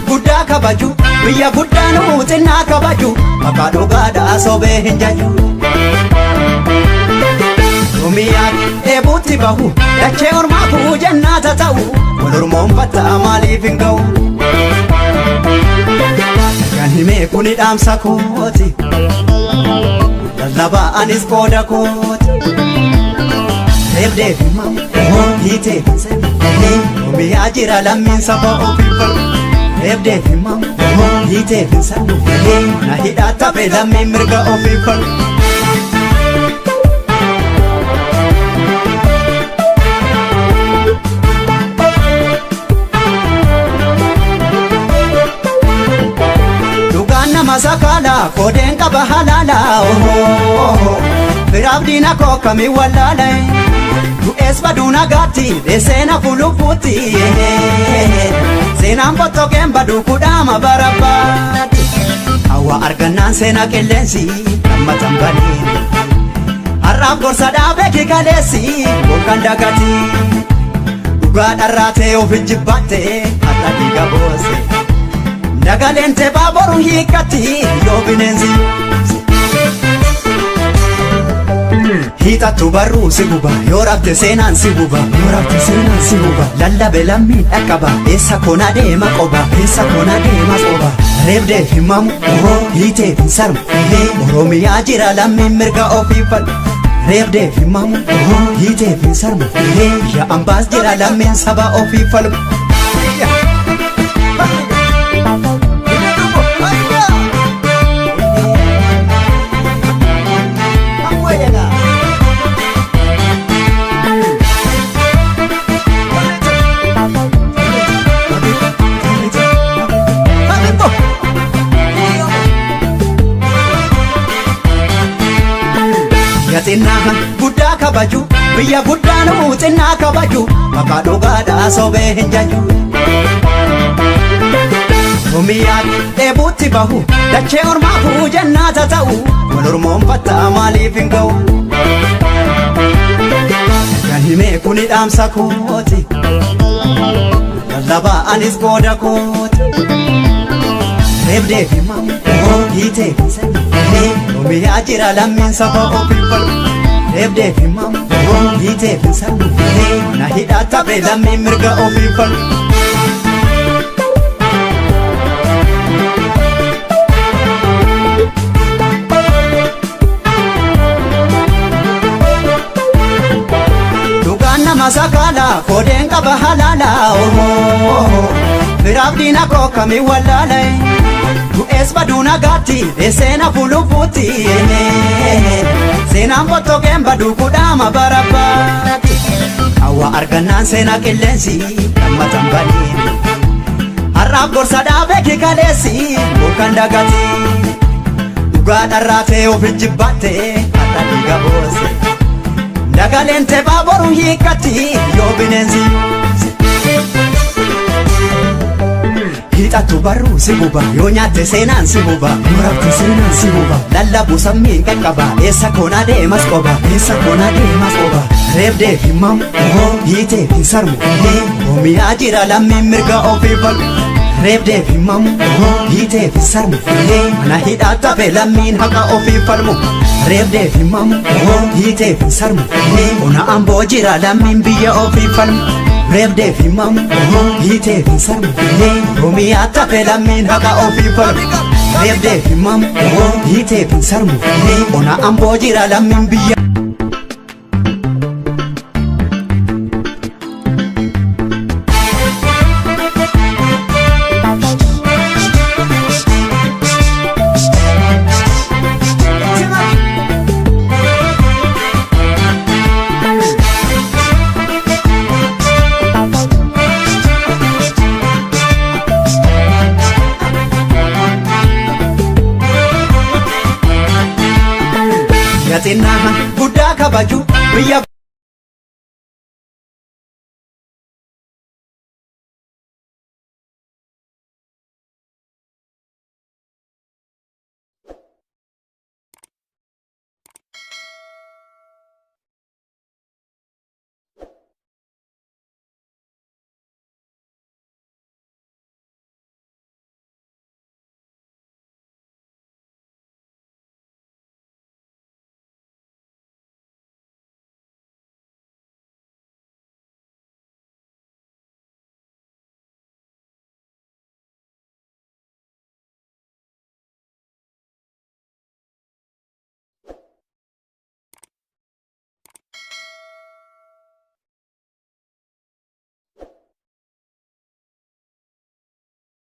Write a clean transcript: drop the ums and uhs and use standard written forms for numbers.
guddaa kabaju biyya guddaan xinnaa kabaju maqaa dhugaadhaa sobee hin jaju. Oromiyaan eebuutti bahu dachee ormaa kuu jannaata ta'u wal ormoonfattaa maaliif hin ga'u. Kan himee kuni dhaamsa kooti lallabaa anis qooda kooti. Deef himam hiitee Oromiyaa jira lammiin saba ofii falmu. Deef himam hiitee na hidhaa taphee lammiin mirga ofii falmu. Dhugaan nama sakaala koodeen qaba halaala. Biraaf diina koo kamii wallaala. Du'ees baduu nagaatti deesseena fulufuutti. Seenaan bottokeen baduu kudhaama barabbaatti. Hawwa argannaan seenaa qilleensi gammatan banii. Har'aaf gorsa dhaabee kikaleessi bolkan dagati. Dhugaa dharraatee of jibbattee har'a dhiiga boose. Dagaleen teebaa boru hiikkatti yoo bineensi. Hiixattu barruu si guba yoo rafte seenaan si guba. Lallabe lammiin dhaqqaba eessa koona deema qoba. Reebdeef himamu hiiteef hin sarmu Oromiyaa jira lammiin mirga ofii falmu. Reebdeef himamu hiiteef hin sarmu biyya ambaas jira lammiin saba ofii falmu. Xinnaa guddaa kabaju biyya guddaan xinnaa kabaju maqaa dhugaadhaa sobee hin jaju. Oromiyaan eebuutti bahu dachee ormaa kuu jannaata ta'u wal ormoonfattaa maaliif hin ga'u. Kan himee kuni dhaamsa kooti lallabaa anis qooda kooti. Reebdeef himamu hiiteef Oromiyaa jira lammiin saba ofii falmu. Reebdeef himamu hiiteef na hidhaa taphee lammiin mirga ofii falmu. Dhugaan nama sakaala koodeen qaba halaala. Biraaf diina koo kamii wallaala. Du'ees baduu nagaatti deesseena fulufuutti. Seenaan bottokeen baduu kudhaama barabbaatti. Hawwa argannaan seenaa qilleensi gammatan banii. Har'aaf gorsa dhaabee kikaleessi bolkan dagati. Dhugaa dharraatee of jibbattee har'a dhiiga boose. Dagaleen teebaa boru hiikkatti yoo bineensi. Hiixattu barruu si guba yoo nyaatte seenaan si guba. Lallabu sammiin qaqqaba eessa koona deemas qoba. Reebdeef himamu hiiteef hin sarmu Oromiyaa jira lammiin mirga ofii falmu. Reebdeef himamu hiiteef hin sarmu na hidhaa taphee lammiin haqa ofii falmu. Reebdeef himamu hiiteef hin sarmu ona amboo jira lammiin biyya ofii falmu. Reebdeef himamu hiiteef hin sarmu Oromiyaa taphee lammiin haqa ofii falmu. Reebdeef himamu hiiteef hin sarmu ona amboo jira lammiin biyya. Xinnaa guddaa kabaju biyya